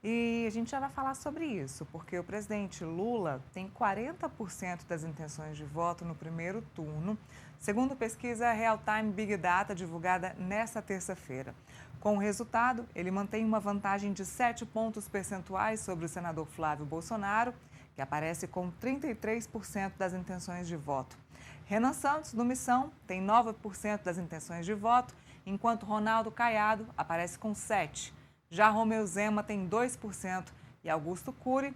E a gente já vai falar sobre isso, porque o presidente Lula tem 40% das intenções de voto no primeiro turno, segundo pesquisa Real Time Big Data divulgada nesta terça-feira. Com o resultado, ele mantém uma vantagem de 7 pontos percentuais sobre o senador Flávio Bolsonaro, que aparece com 33% das intenções de voto. Renan Santos, do Missão, tem 9% das intenções de voto, enquanto Ronaldo Caiado aparece com 7%. Já Romeu Zema tem 2% e Augusto Cury,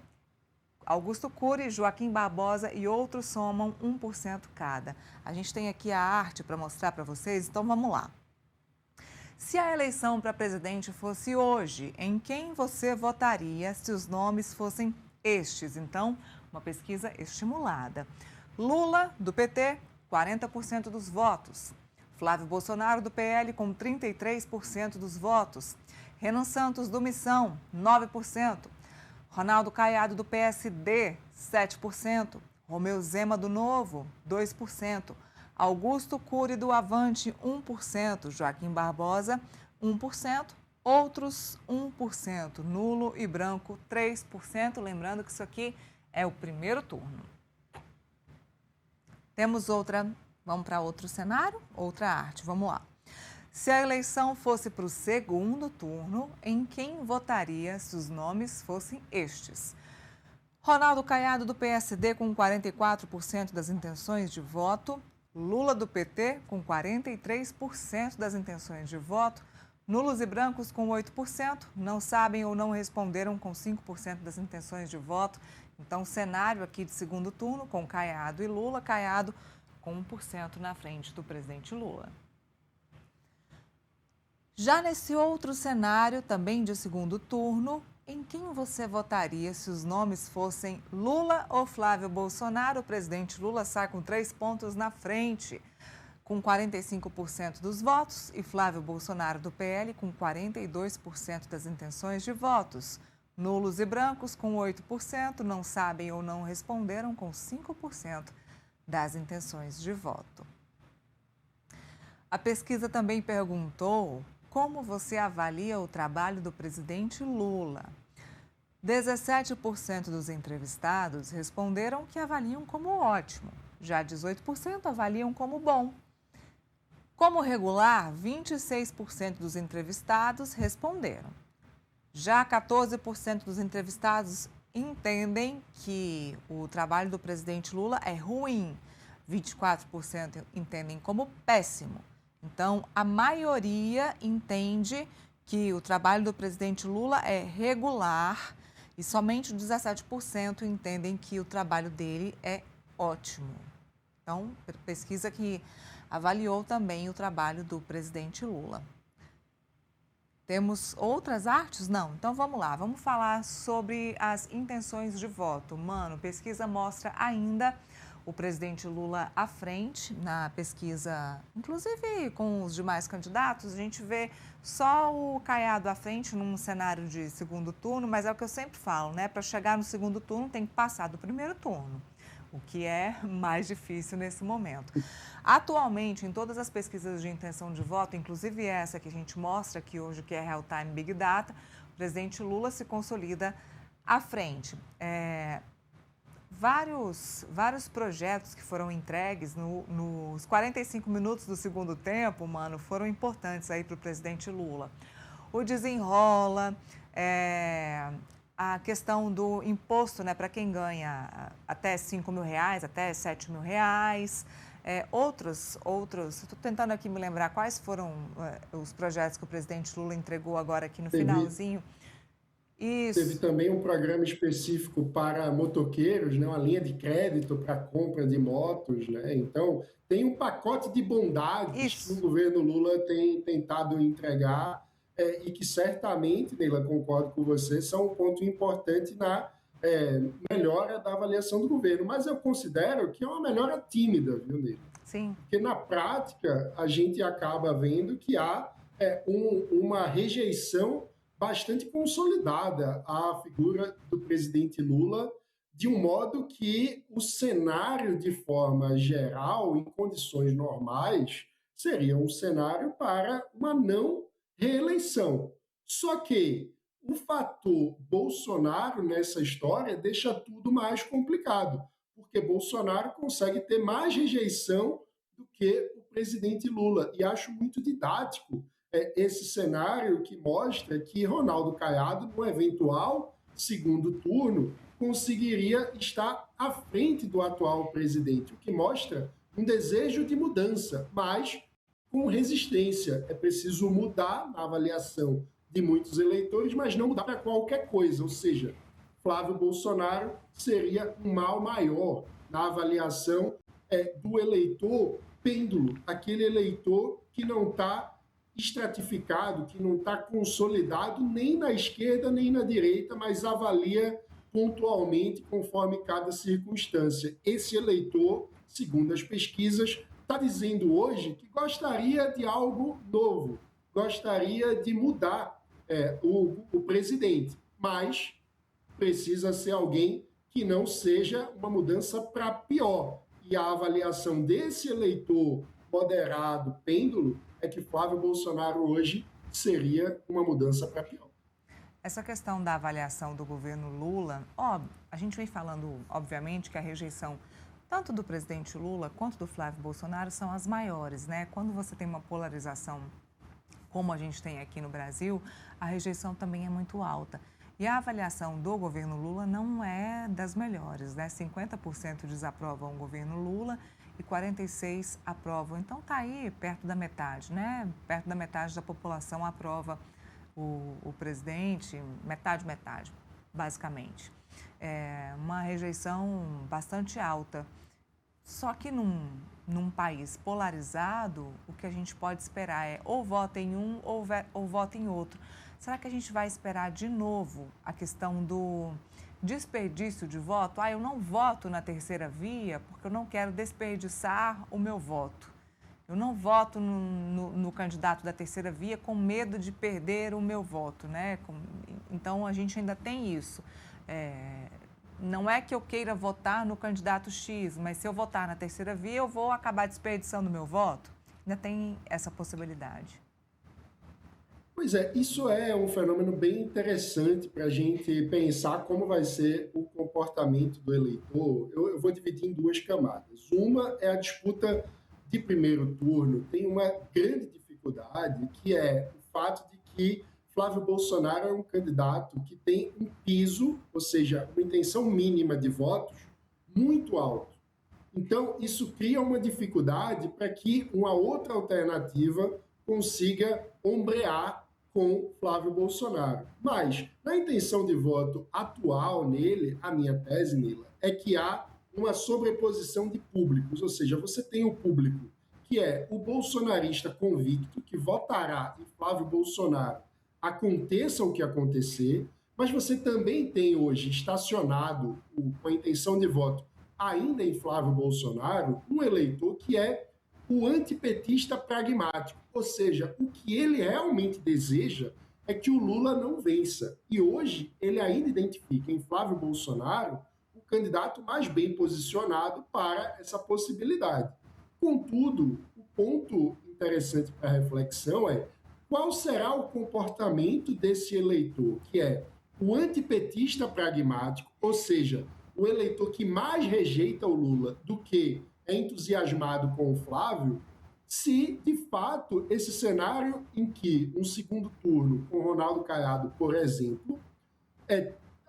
Joaquim Barbosa e outros somam 1% cada. A gente tem aqui a arte para mostrar para vocês, então vamos lá. Se a eleição para presidente fosse hoje, em quem você votaria se os nomes fossem estes? Então, uma pesquisa estimulada. Lula, do PT, 40% dos votos. Flávio Bolsonaro, do PL, com 33% dos votos. Renan Santos, do Missão, 9%. Ronaldo Caiado, do PSD, 7%. Romeu Zema, do Novo, 2%. Augusto Cury, do Avante, 1%. Joaquim Barbosa, 1%. Outros, 1%. Nulo e branco, 3%. Lembrando que isso aqui é o primeiro turno. Temos outra, vamos para outro cenário, outra arte, vamos lá. Se a eleição fosse para o segundo turno, em quem votaria se os nomes fossem estes? Ronaldo Caiado, do PSD, com 44% das intenções de voto. Lula, do PT, com 43% das intenções de voto. Nulos e brancos, com 8%. Não sabem ou não responderam, com 5% das intenções de voto. Então, cenário aqui de segundo turno, com Caiado e Lula. Caiado com 1% na frente do presidente Lula. Já nesse outro cenário, também de segundo turno, em quem você votaria se os nomes fossem Lula ou Flávio Bolsonaro? O presidente Lula sai com 3 pontos na frente, com 45% dos votos, e Flávio Bolsonaro, do PL, com 42% das intenções de votos. Nulos e brancos, com 8%, não sabem ou não responderam, com 5% das intenções de voto. A pesquisa também perguntou como você avalia o trabalho do presidente Lula. 17% dos entrevistados responderam que avaliam como ótimo, já 18% avaliam como bom. Como regular, 26% dos entrevistados responderam. Já 14% dos entrevistados entendem que o trabalho do presidente Lula é ruim, 24% entendem como péssimo. Então, a maioria entende que o trabalho do presidente Lula é regular e somente 17% entendem que o trabalho dele é ótimo. Então, pesquisa que avaliou também o trabalho do presidente Lula. Temos outras artes? Não. Então, vamos lá. Vamos falar sobre as intenções de voto. Mano, pesquisa mostra ainda o presidente Lula à frente na pesquisa, inclusive com os demais candidatos, a gente vê só o Caiado à frente num cenário de segundo turno, mas é o que eu sempre falo, né? Para chegar no segundo turno tem que passar do primeiro turno, o que é mais difícil nesse momento. Atualmente, em todas as pesquisas de intenção de voto, inclusive essa que a gente mostra aqui hoje, que é Real Time Big Data, o presidente Lula se consolida à frente. Vários projetos que foram entregues nos 45 minutos do segundo tempo, mano, foram importantes aí para o presidente Lula. O desenrola, a questão do imposto, né, para quem ganha até R$ 5.000, até R$ 7.000, outros, estou tentando aqui me lembrar quais foram os projetos que o presidente Lula entregou agora aqui no finalzinho. Teve Isso. também um programa específico para motoqueiros, né? Uma linha de crédito para compra de motos, né? Então, tem um pacote de bondades que o Isso. governo Lula tem tentado entregar e que certamente, Neila, concordo com você, são um ponto importante na melhora da avaliação do governo. Mas eu considero que é uma melhora tímida, viu, Neila? Sim. Porque na prática a gente acaba vendo que há uma rejeição bastante consolidada à figura do presidente Lula, de um modo que o cenário, de forma geral, em condições normais, seria um cenário para uma não reeleição. Só que o fator Bolsonaro nessa história deixa tudo mais complicado, porque Bolsonaro consegue ter mais rejeição do que o presidente Lula. E acho muito didático esse cenário que mostra que Ronaldo Caiado, no eventual segundo turno, conseguiria estar à frente do atual presidente, o que mostra um desejo de mudança, mas com resistência. É preciso mudar na avaliação de muitos eleitores, mas não mudar para qualquer coisa, ou seja, Flávio Bolsonaro seria um mal maior na avaliação do eleitor pêndulo, aquele eleitor que não está estratificado, que não está consolidado nem na esquerda nem na direita, mas avalia pontualmente conforme cada circunstância. Esse eleitor, segundo as pesquisas, está dizendo hoje que gostaria de algo novo, gostaria de mudar o presidente, mas precisa ser alguém que não seja uma mudança para pior. E a avaliação desse eleitor moderado, pêndulo, é que Flávio Bolsonaro hoje seria uma mudança para pior. Essa questão da avaliação do governo Lula, a gente vem falando, obviamente, que a rejeição tanto do presidente Lula quanto do Flávio Bolsonaro são as maiores, né? Quando você tem uma polarização como a gente tem aqui no Brasil, a rejeição também é muito alta. E a avaliação do governo Lula não é das melhores, né? 50% desaprovam o governo Lula e 46% aprovam. Então está aí perto da metade, né? Perto da metade da população aprova o presidente, metade, basicamente. É uma rejeição bastante alta. Só que num país polarizado, o que a gente pode esperar é ou vota em um ou vota em outro. Será que a gente vai esperar de novo a questão do desperdício de voto? Eu não voto na terceira via porque eu não quero desperdiçar o meu voto. Eu não voto no candidato da terceira via com medo de perder o meu voto, né? Então, a gente ainda tem isso. Não é que eu queira votar no candidato X, mas se eu votar na terceira via, eu vou acabar desperdiçando o meu voto? Ainda tem essa possibilidade. Pois é, isso é um fenômeno bem interessante para a gente pensar como vai ser o comportamento do eleitor. Eu vou dividir em duas camadas. Uma é a disputa de primeiro turno. Tem uma grande dificuldade, que é o fato de que Flávio Bolsonaro é um candidato que tem um piso, ou seja, uma intenção mínima de votos muito alto. Então, isso cria uma dificuldade para que uma outra alternativa consiga ombrear com Flávio Bolsonaro. Mas, na intenção de voto atual nele, a minha tese, Nila, é que há uma sobreposição de públicos, ou seja, você tem o público que é o bolsonarista convicto, que votará em Flávio Bolsonaro, aconteça o que acontecer, mas você também tem hoje estacionado com a intenção de voto ainda em Flávio Bolsonaro, um eleitor que é o antipetista pragmático, ou seja, o que ele realmente deseja é que o Lula não vença. E hoje ele ainda identifica em Flávio Bolsonaro o candidato mais bem posicionado para essa possibilidade. Contudo, o ponto interessante para a reflexão é qual será o comportamento desse eleitor, que é o antipetista pragmático, ou seja, o eleitor que mais rejeita o Lula do que é entusiasmado com o Flávio, se de fato esse cenário em que um segundo turno com Ronaldo Caiado, por exemplo,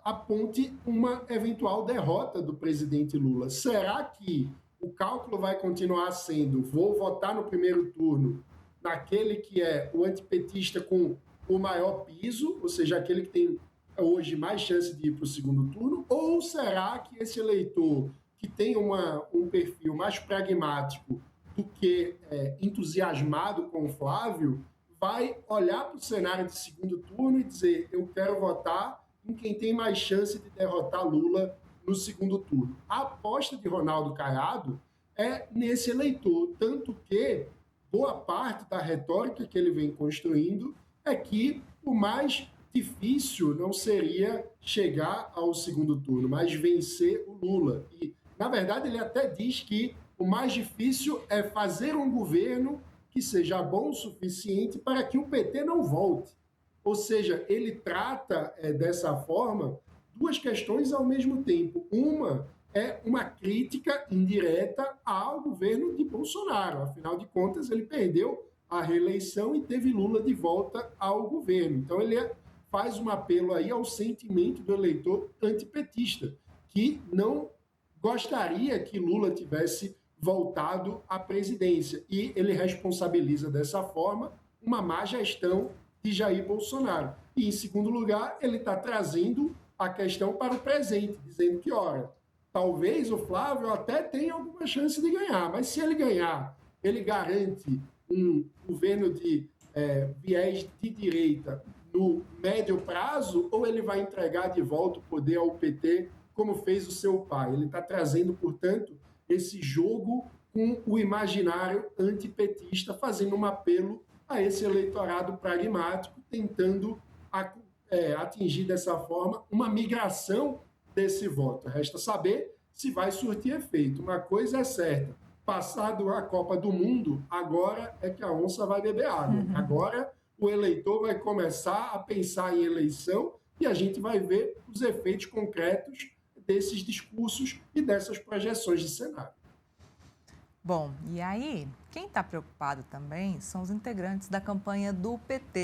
aponte uma eventual derrota do presidente Lula. Será que o cálculo vai continuar sendo: vou votar no primeiro turno naquele que é o antipetista com o maior piso, ou seja, aquele que tem hoje mais chance de ir para o segundo turno, ou será que esse eleitor que tem um perfil mais pragmático do que entusiasmado com o Flávio vai olhar para o cenário de segundo turno e dizer: eu quero votar em quem tem mais chance de derrotar Lula no segundo turno? A aposta de Ronaldo Caiado é nesse eleitor, tanto que boa parte da retórica que ele vem construindo é que o mais difícil não seria chegar ao segundo turno, mas vencer o Lula. E, na verdade, ele até diz que o mais difícil é fazer um governo que seja bom o suficiente para que o PT não volte. Ou seja, ele trata dessa forma duas questões ao mesmo tempo. Uma é uma crítica indireta ao governo de Bolsonaro. Afinal de contas, ele perdeu a reeleição e teve Lula de volta ao governo. Então, ele faz um apelo aí ao sentimento do eleitor antipetista, que não gostaria que Lula tivesse voltado à presidência. E ele responsabiliza dessa forma uma má gestão de Jair Bolsonaro. E, em segundo lugar, ele está trazendo a questão para o presente, dizendo que, ora, talvez o Flávio até tenha alguma chance de ganhar, mas se ele ganhar, ele garante um governo de viés de direita no médio prazo, ou ele vai entregar de volta o poder ao PT, como fez o seu pai? Ele está trazendo, portanto, esse jogo com o imaginário antipetista, fazendo um apelo a esse eleitorado pragmático, tentando atingir dessa forma uma migração desse voto. Resta saber se vai surtir efeito. Uma coisa é certa, passado a Copa do Mundo, agora é que a onça vai beber água. Agora o eleitor vai começar a pensar em eleição e a gente vai ver os efeitos concretos desses discursos e dessas projeções de cenário. Bom, e aí, quem está preocupado também são os integrantes da campanha do PT.